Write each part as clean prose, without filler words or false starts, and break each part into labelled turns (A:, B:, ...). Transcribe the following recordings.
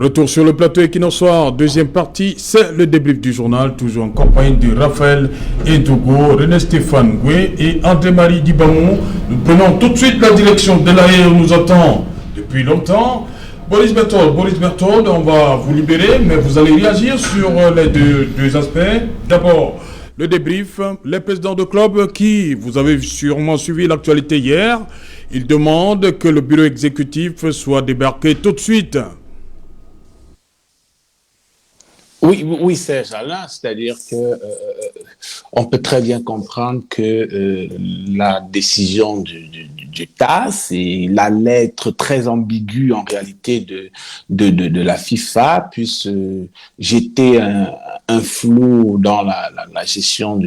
A: Retour sur le plateau Equinoxoir, deuxième partie, c'est le débrief du journal, toujours en compagnie de Raphaël Edougo, René-Stéphane Goué et André-Marie Dibamou. Nous prenons tout de suite la direction de l'AE, on nous attend depuis longtemps. Boris Berthold, on va vous libérer, mais vous allez réagir sur les deux aspects. D'abord, le débrief, les présidents de club qui, vous avez sûrement suivi l'actualité hier, ils demandent que le bureau exécutif soit débarqué tout de suite.
B: Oui, Serge Alain, c'est-à-dire que on peut très bien comprendre que la décision du TAS et la lettre très ambiguë en réalité de la FIFA puisse jeter un flou dans la gestion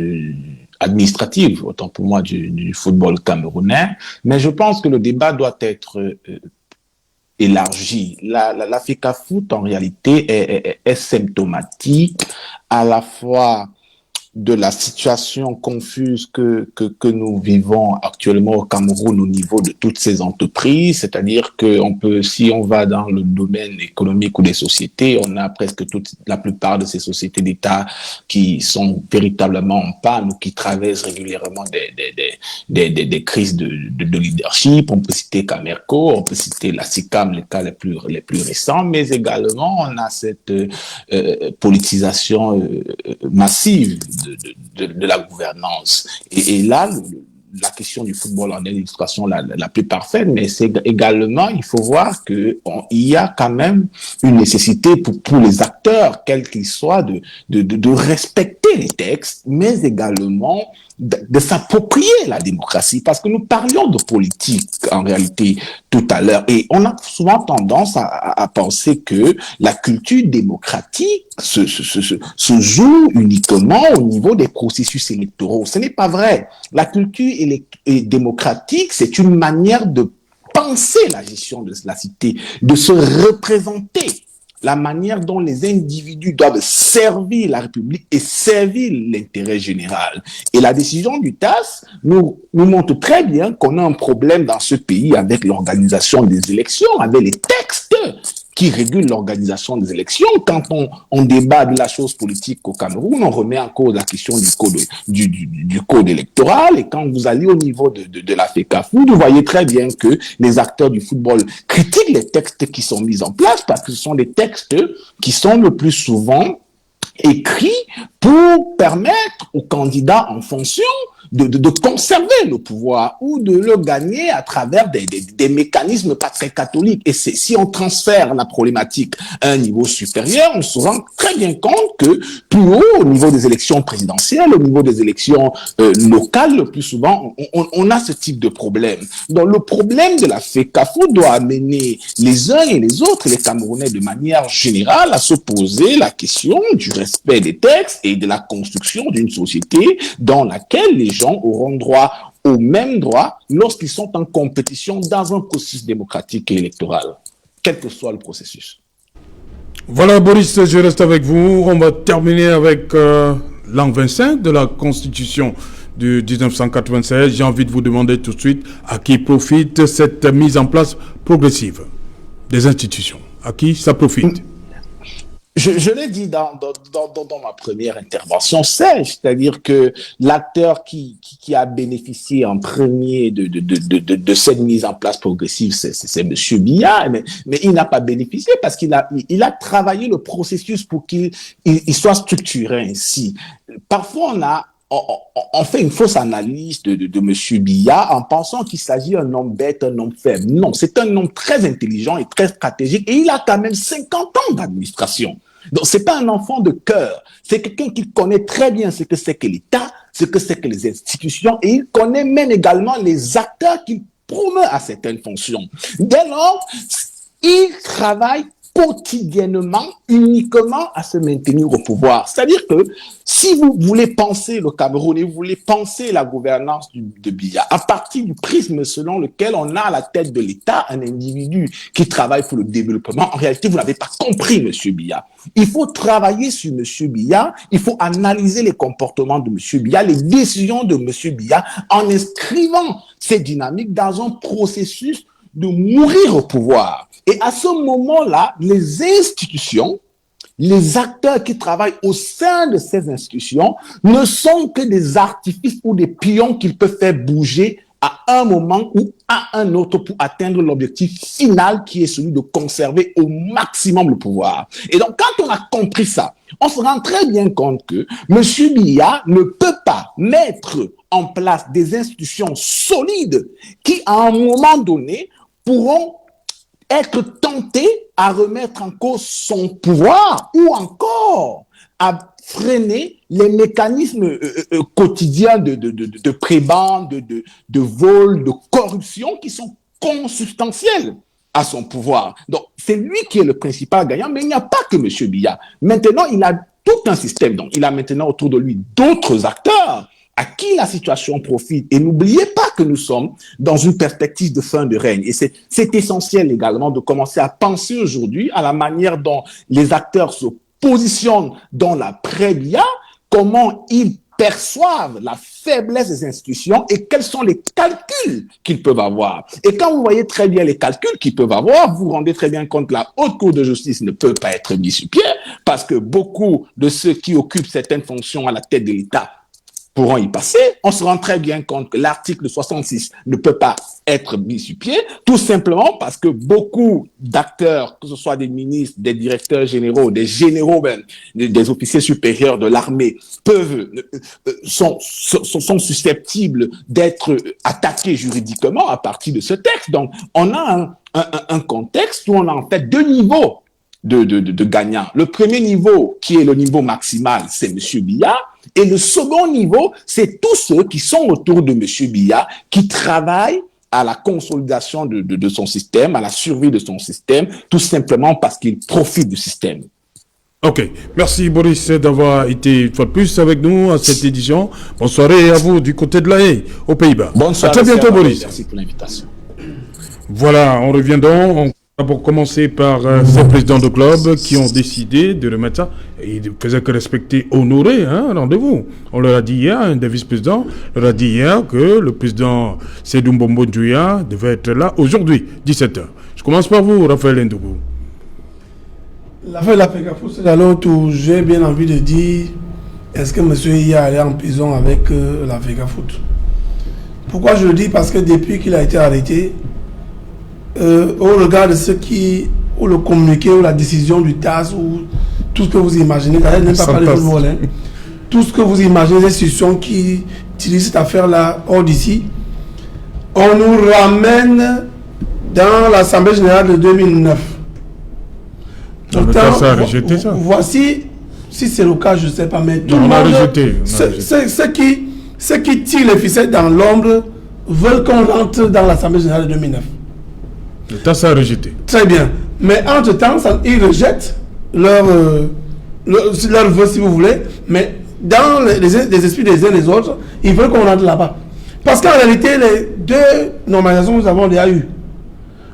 B: administrative, autant pour moi, du football camerounais. Mais je pense que le débat doit être élargie. La FECAFOOT, en réalité, est symptomatique à la fois de la situation confuse que nous vivons actuellement au Cameroun au niveau de toutes ces entreprises, c'est-à-dire que si on va dans le domaine économique ou des sociétés, on a presque la plupart de ces sociétés d'État qui sont véritablement en panne ou qui traversent régulièrement des crises de leadership. On peut citer Camerco, on peut citer la SICAM, les cas les plus récents, mais également on a cette politisation massive de la gouvernance. Et là, la question du football en est l'illustration la plus parfaite, mais c'est également, il faut voir qu'il y a quand même une nécessité pour les acteurs, quels qu'ils soient, de respecter les textes, mais également de s'approprier la démocratie, parce que nous parlions de politique en réalité tout à l'heure, et on a souvent tendance à penser que la culture démocratique se joue uniquement au niveau des processus électoraux. Ce n'est pas vrai. La culture démocratique, c'est une manière de penser la gestion de la cité, de se représenter, la manière dont les individus doivent servir la République et servir l'intérêt général. Et la décision du TAS nous montre très bien qu'on a un problème dans ce pays avec l'organisation des élections, avec les textes qui régulent l'organisation des élections. Quand on débat de la chose politique au Cameroun, on remet en cause la question du code électoral. Et quand vous allez au niveau de la FECAFOOT, vous voyez très bien que les acteurs du football critiquent les textes qui sont mis en place parce que ce sont des textes qui sont le plus souvent écrits pour permettre aux candidats en fonction de conserver le pouvoir ou de le gagner à travers des mécanismes pas très catholiques. Et si on transfère la problématique à un niveau supérieur, on se rend très bien compte que plus haut, au niveau des élections présidentielles, au niveau des élections locales, le plus souvent, on a ce type de problème. Donc le problème de la FECAFOOT doit amener les uns et les autres, les Camerounais de manière générale, à se poser la question du respect des textes et de la construction d'une société dans laquelle les gens auront droit aux mêmes droits lorsqu'ils sont en compétition dans un processus démocratique et électoral, quel que soit le processus.
A: Voilà Boris, je reste avec vous. On va terminer avec l'an 25 de la Constitution de 1996. J'ai envie de vous demander tout de suite à qui profite cette mise en place progressive des institutions. À qui ça profite?
B: Je l'ai dit dans ma première intervention, c'est-à-dire que l'acteur qui a bénéficié en premier de cette mise en place progressive, c'est M. Biya, mais il n'a pas bénéficié parce qu'il a travaillé le processus pour qu'il soit structuré ainsi. Parfois, on fait une fausse analyse de M. Biya en pensant qu'il s'agit d'un homme bête, un homme faible. Non, c'est un homme très intelligent et très stratégique et il a quand même 50 ans d'administration. Donc, c'est pas un enfant de cœur. C'est quelqu'un qui connaît très bien ce que c'est que l'État, ce que c'est que les institutions et il connaît même également les acteurs qu'il promeut à certaines fonctions. Dès lors, il travaille quotidiennement, uniquement à se maintenir au pouvoir. C'est-à-dire que si vous voulez penser le Cameroun et vous voulez penser la gouvernance de Biya à partir du prisme selon lequel on a à la tête de l'État un individu qui travaille pour le développement, en réalité, vous n'avez pas compris M. Biya. Il faut travailler sur M. Biya, il faut analyser les comportements de M. Biya, les décisions de M. Biya en inscrivant ces dynamiques dans un processus de mourir au pouvoir. Et à ce moment-là, les institutions, les acteurs qui travaillent au sein de ces institutions ne sont que des artifices ou des pions qu'ils peuvent faire bouger à un moment ou à un autre pour atteindre l'objectif final qui est celui de conserver au maximum le pouvoir. Et donc, quand on a compris ça, on se rend très bien compte que M. Biya ne peut pas mettre en place des institutions solides qui, à un moment donné, pourront être tentés à remettre en cause son pouvoir ou encore à freiner les mécanismes quotidiens de prébende, de vol, de corruption qui sont consubstantiels à son pouvoir. Donc, c'est lui qui est le principal gagnant, mais il n'y a pas que M. Biya. Maintenant, il a tout un système. Donc, il a maintenant autour de lui d'autres acteurs à qui la situation profite. Et n'oubliez pas que nous sommes dans une perspective de fin de règne. Et c'est essentiel également de commencer à penser aujourd'hui à la manière dont les acteurs se positionnent dans l'après-Biya, comment ils perçoivent la faiblesse des institutions et quels sont les calculs qu'ils peuvent avoir. Et quand vous voyez très bien les calculs qu'ils peuvent avoir, vous vous rendez très bien compte que la Haute Cour de justice ne peut pas être mise sur pied parce que beaucoup de ceux qui occupent certaines fonctions à la tête de l'État pourront y passer. On se rend très bien compte que l'article 66 ne peut pas être mis sur pied, tout simplement parce que beaucoup d'acteurs, que ce soit des ministres, des directeurs généraux, des généraux même, des officiers supérieurs de l'armée, sont susceptibles d'être attaqués juridiquement à partir de ce texte. Donc, on a un contexte où on a en fait deux niveaux de gagnants. Le premier niveau, qui est le niveau maximal, c'est M. Biya. Et le second niveau, c'est tous ceux qui sont autour de M. Biya, qui travaillent à la consolidation de son système, à la survie de son système, tout simplement parce qu'ils profitent du système.
A: Ok, merci Boris d'avoir été une fois de plus avec nous à cette édition. Bonne soirée à vous du côté de La Haye, aux Pays-Bas.
B: Bonne soirée.
A: À très bientôt Boris.
B: Merci pour l'invitation.
A: Voilà, on revient donc. Pour commencer par ces présidents de club qui ont décidé de remettre ça, et ils ne faisaient que respecter, honorer rendez-vous. On leur a dit hier, un des vice-présidents leur a dit hier que le président Seydou Mbombo Douya devait être là aujourd'hui, 17h. Je commence par vous, Raphaël Ndougou.
C: L'affaire de la FECAFOOT, c'est là où j'ai bien envie de dire, est-ce que M. Iya allait en prison avec la FECAFOOT? Pourquoi je le dis? Parce que depuis qu'il a été arrêté, au regard de ce qui, ou le communiqué, ou la décision du TAS, ou tout ce que vous imaginez, d'ailleurs, je n'aime pas parler de football, hein, tout ce que vous imaginez, les institutions qui utilisent cette affaire-là hors d'ici, on nous ramène dans l'Assemblée Générale de 2009. Pourtant,
A: ça a rejeté ça.
C: Voici, si c'est le cas, je ne sais pas, mais tout
A: non,
C: le monde,
A: on a rejeté.
C: Ceux qui tirent les ficelles dans l'ombre veulent qu'on rentre dans l'Assemblée Générale de 2009.
A: Le TAS a rejeté.
C: Très bien. Mais entre-temps, ils rejettent leur vœu, si vous voulez, mais dans les esprits des uns et des autres, ils veulent qu'on rentre là-bas. Parce qu'en réalité, les deux normalisations que nous avons déjà eues,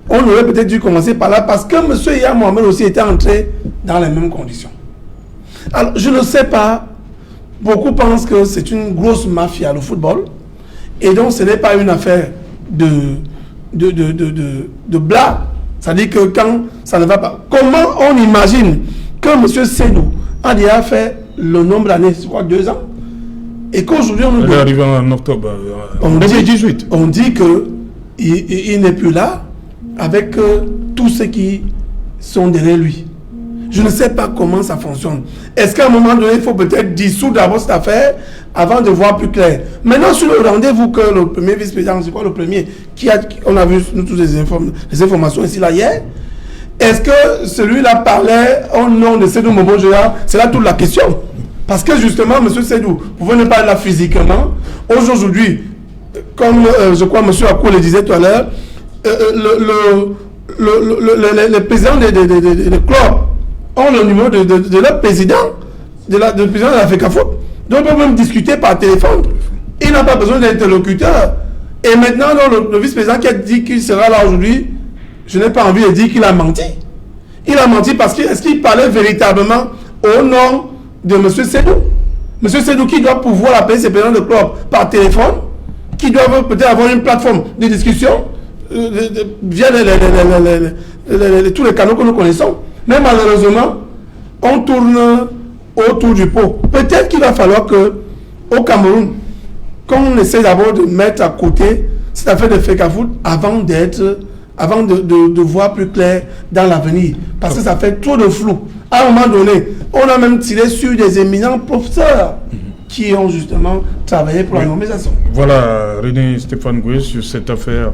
C: on aurait peut-être dû commencer par là, parce que M. Iya Mohamed aussi était entré dans les mêmes conditions. Alors, je ne sais pas, beaucoup pensent que c'est une grosse mafia, le football, et donc ce n'est pas une affaire de blague. C'est-à-dire que quand ça ne va pas, comment on imagine que M. Seydou a déjà fait le nombre d'années, je crois 2 ans, et qu'aujourd'hui on
A: est arrivé en octobre, en 2018.
C: On dit qu'il n'est plus là avec tous ceux qui sont derrière lui. Je ne sais pas comment ça fonctionne. Est-ce qu'à un moment donné, il faut peut-être dissoudre d'abord cette affaire avant de voir plus clair? Maintenant, sur le rendez-vous que le premier vice-président, c'est quoi le premier, on a vu nous toutes les informations ici, là, hier, est-ce que celui-là parlait au nom de Seydou Mbombo Douya? C'est là toute la question. Parce que justement, M. Seydou, vous venez pas là physiquement. Aujourd'hui, comme je crois M. Akou le disait tout à l'heure, les présidents des clubs ont le numéro de leur président, du président de la FECAFOOT. Donc on peut même discuter par téléphone. Il n'a pas besoin d'interlocuteur. Et maintenant, le vice-président qui a dit qu'il sera là aujourd'hui, je n'ai pas envie de dire qu'il a menti. Il a menti parce qu'il parlait véritablement au nom de M. Seydou. M. Seydou qui doit pouvoir appeler ses présidents de club par téléphone, qui doivent peut-être avoir une plateforme de discussion. via tous les canaux que nous connaissons. Mais malheureusement, on tourne autour du pot. Peut-être qu'il va falloir que, au Cameroun, qu'on essaie d'abord de mettre à côté cette affaire de FECAFOOT avant de voir plus clair dans l'avenir. Parce que ça fait trop de flou. À un moment donné, on a même tiré sur des éminents professeurs qui ont justement travaillé pour la nomination.
A: Voilà, René Stéphane Goué, sur cette affaire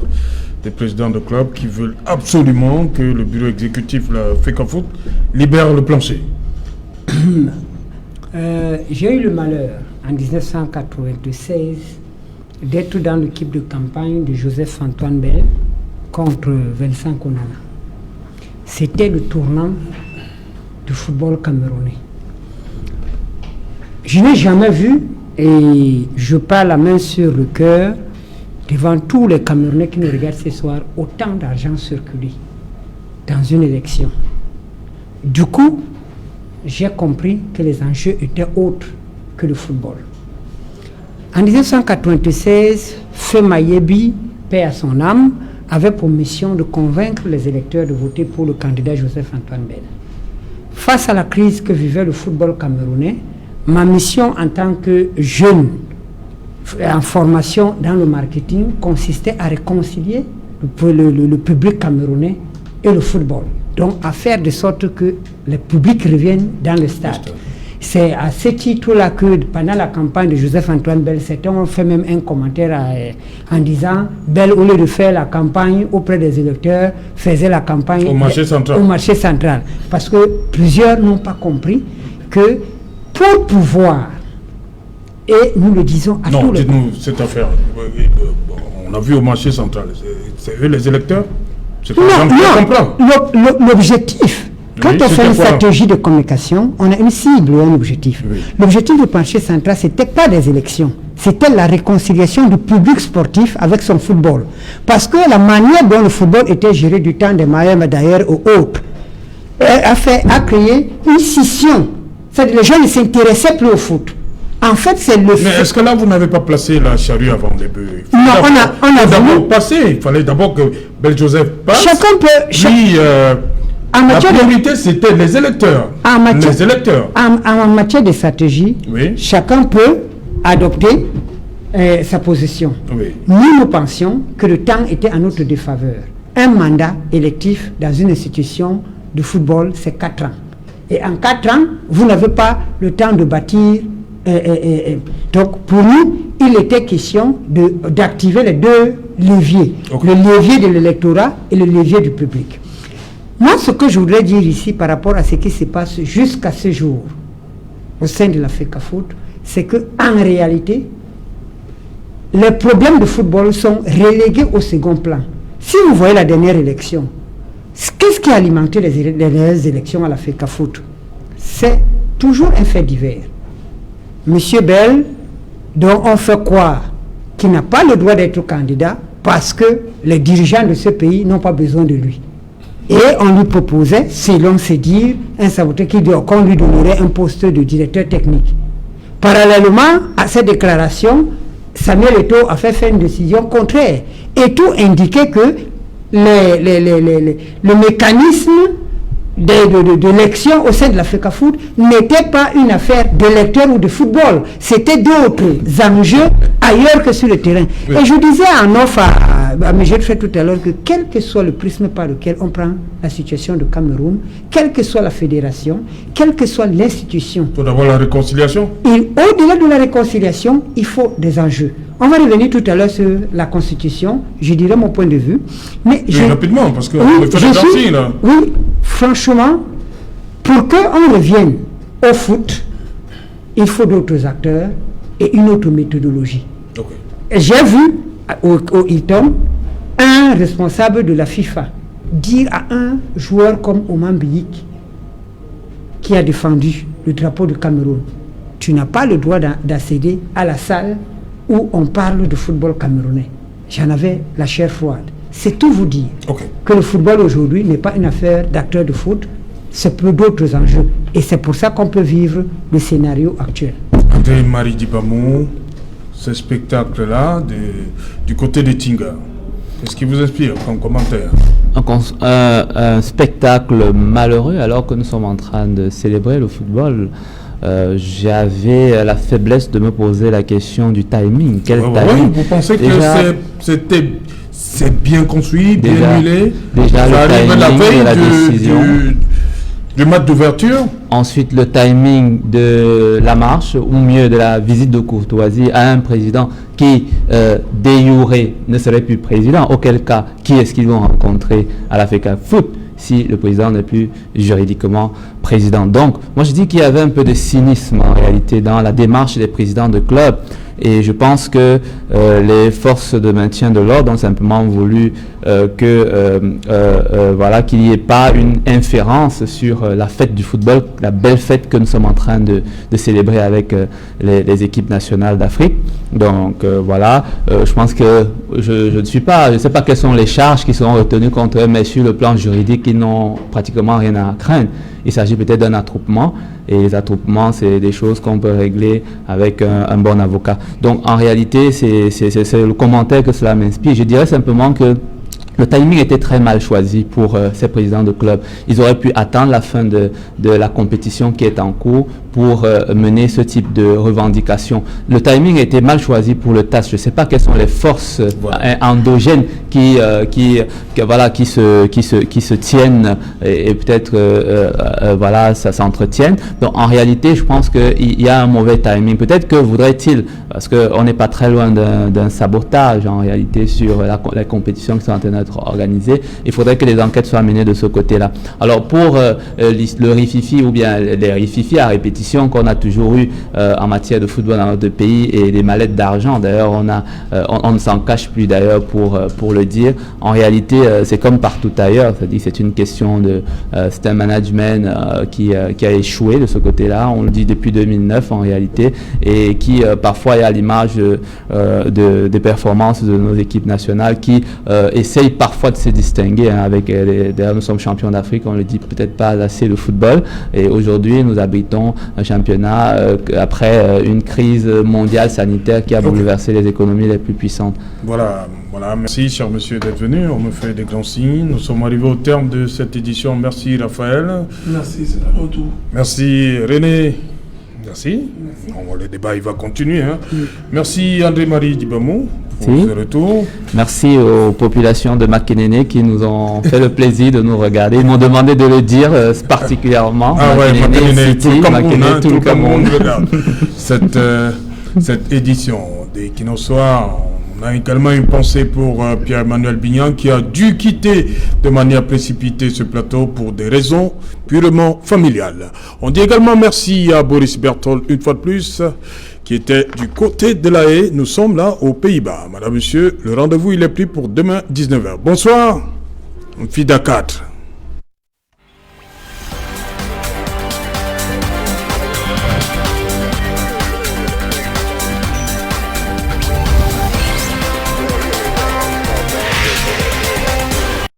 A: des présidents de clubs qui veulent absolument que le bureau exécutif, la FECAFOOT, libère le plancher.
D: J'ai eu le malheur, en 1996, d'être dans l'équipe de campagne de Joseph-Antoine Bell contre Vincent Konana. C'était le tournant du football camerounais. Je n'ai jamais vu, et je parle la main sur le cœur, devant tous les Camerounais qui nous regardent ce soir, autant d'argent circuler dans une élection. Du coup, j'ai compris que les enjeux étaient autres que le football. En 1996, Feu Mayebi, paix à son âme, avait pour mission de convaincre les électeurs de voter pour le candidat Joseph-Antoine Bell. Face à la crise que vivait le football camerounais, ma mission en tant que jeune en formation dans le marketing consistait à réconcilier le public camerounais et le football. Donc à faire de sorte que le public revienne dans le stade. C'est à ce titre-là que pendant la campagne de Joseph-Antoine Bell, certains ont fait même un commentaire en disant Bell, au lieu de faire la campagne auprès des électeurs, faisait la campagne
A: au marché central.
D: Parce que plusieurs n'ont pas compris que pour pouvoir, et nous le disons à tous les...
A: Non, dites-nous cette affaire. On a vu au marché central. C'est eux les électeurs?
D: L'objectif... Quand on fait une stratégie de communication, on a une cible et un objectif. Oui. L'objectif du marché central, ce n'était pas des élections. C'était la réconciliation du public sportif avec son football. Parce que la manière dont le football était géré du temps des Mayhem d'ailleurs aux autres a créé une scission. C'est-à-dire que les gens ne s'intéressaient plus au foot. En fait, c'est le
A: foot. Mais est-ce que là, vous n'avez pas placé la charrue avant les bœufs?
D: Non, on a
A: d'abord passé. Il fallait d'abord que Bel Joseph passe.
D: Chacun peut...
A: la priorité, c'était les électeurs. En
D: matière de stratégie, oui, chacun peut adopter sa position. Oui. Nous pensions que le temps était en notre défaveur. Un mandat électif dans une institution de football, c'est 4 ans. Et en 4 ans, vous n'avez pas le temps de bâtir. Donc, pour nous, il était question d'activer les deux leviers. Okay. Le levier de l'électorat et le levier du public. Moi, ce que je voudrais dire ici par rapport à ce qui se passe jusqu'à ce jour au sein de la FECAFOOT, c'est qu'en réalité, les problèmes de football sont relégués au second plan. Si vous voyez la dernière élection, qu'est-ce qui a alimenté les élections à la FECAFOOT? C'est toujours un fait divers. Monsieur Bell, dont on fait croire qu'il n'a pas le droit d'être candidat parce que les dirigeants de ce pays n'ont pas besoin de lui. Et on lui proposait, selon ses dires, un saboteur qu'on lui donnerait un poste de directeur technique. Parallèlement à cette déclaration, Samuel Eto'o a fait une décision contraire. Et tout indiquait que le mécanisme d'élection au sein de la FECAFOOT n'était pas une affaire d'électeurs ou de football. C'était d'autres enjeux ailleurs que sur le terrain. Oui. Et je disais en offre à Michel fait tout à l'heure que quel que soit le prisme par lequel on prend la situation de Cameroun, quelle que soit la fédération, quelle que soit l'institution.
A: Il faut d'abord la réconciliation.
D: Au-delà de la réconciliation, il faut des enjeux. On va revenir tout à l'heure sur la Constitution, je dirais mon point de vue. Mais
A: rapidement, parce que le fait d'être là.
D: Oui, franchement, pour qu'on revienne au foot, il faut d'autres acteurs et une autre méthodologie. Okay. J'ai vu au Hilton un responsable de la FIFA dire à un joueur comme Oman Biyik qui a défendu le drapeau du Cameroun, tu n'as pas le droit d'accéder à la salle où on parle de football camerounais. J'en avais la chair froide. C'est tout vous dire que le football aujourd'hui n'est pas une affaire d'acteurs de foot, c'est pour d'autres enjeux. Et c'est pour ça qu'on peut vivre le scénario actuel.
A: André-Marie Dibamou, ce spectacle-là du côté de Tinga, Qu'est-ce qui vous inspire comme commentaire?
E: Un spectacle malheureux alors que nous sommes en train de célébrer le football. J'avais la faiblesse de me poser la question du timing. Quel timing?
A: Vous pensez que c'est bien construit, bien huilé?
E: Déjà
A: ça
E: le timing
A: la veille
E: de la décision.
A: Du match d'ouverture.
E: Ensuite, le timing de la marche, ou mieux de la visite de courtoisie à un président qui, de jure, ne serait plus président. Auquel cas, qui est-ce qu'ils vont rencontrer à l'Africa Foot si le président n'est plus juridiquement président? Donc, moi je dis qu'il y avait un peu de cynisme en réalité dans la démarche des présidents de clubs. Et je pense que les forces de maintien de l'ordre ont simplement voulu qu'il n'y ait pas une inférence sur la fête du football, la belle fête que nous sommes en train de célébrer avec les équipes nationales d'Afrique. Donc je pense que je ne sais pas quelles sont les charges qui seront retenues contre eux, mais sur le plan juridique, ils n'ont pratiquement rien à craindre. Il s'agit peut-être d'un attroupement, et les attroupements, c'est des choses qu'on peut régler avec un bon avocat. Donc, en réalité, c'est le commentaire que cela m'inspire. Je dirais simplement que le timing était très mal choisi pour ces présidents de club. Ils auraient pu attendre la fin de la compétition qui est en cours pour mener ce type de revendication. Le timing était mal choisi pour le TAS. Je ne sais pas quelles sont les forces endogènes qui se tiennent et peut-être ça s'entretienne. Donc en réalité, je pense qu'il y a un mauvais timing. Peut-être que voudrait-il, parce qu'on n'est pas très loin d'un sabotage en réalité sur la compétition qui sont en train d'être organisée, il faudrait que les enquêtes soient menées de ce côté-là. Alors pour le rififi ou bien les rififis à répétition qu'on a toujours eu en matière de football dans notre pays et des mallettes d'argent, d'ailleurs on ne s'en cache plus d'ailleurs pour le dire. En réalité c'est comme partout ailleurs, c'est-à-dire c'est une question c'est un management qui a échoué de ce côté-là, on le dit depuis 2009 en réalité, et qui parfois est à l'image des performances de nos équipes nationales qui essayent parfois de se distinguer avec d'ailleurs nous sommes champions d'Afrique, on le dit peut-être pas assez, le football, et aujourd'hui nous abritons un championnat après une crise mondiale sanitaire qui a bouleversé les économies les plus puissantes.
A: Voilà, merci cher monsieur d'être venu, on me fait des grands signes, nous sommes arrivés au terme de cette édition. Merci Raphaël.
C: Merci, c'est un retour.
A: Merci René. Merci. Le débat il va continuer. Merci André-Marie Dibamou pour ce retour.
E: Merci aux populations de Makénéné qui nous ont fait le plaisir de nous regarder. Ils m'ont demandé de le dire particulièrement.
A: Makénéné, tout le Cameroun regarde cette édition des Kino Soirs. On a également une pensée pour Pierre-Emmanuel Bignan qui a dû quitter de manière précipitée ce plateau pour des raisons purement familiales. On dit également merci à Boris Berthold une fois de plus qui était du côté de La Haye. Nous sommes là aux Pays-Bas. Madame, monsieur, le rendez-vous il est pris pour demain 19h. Bonsoir, Fida 4.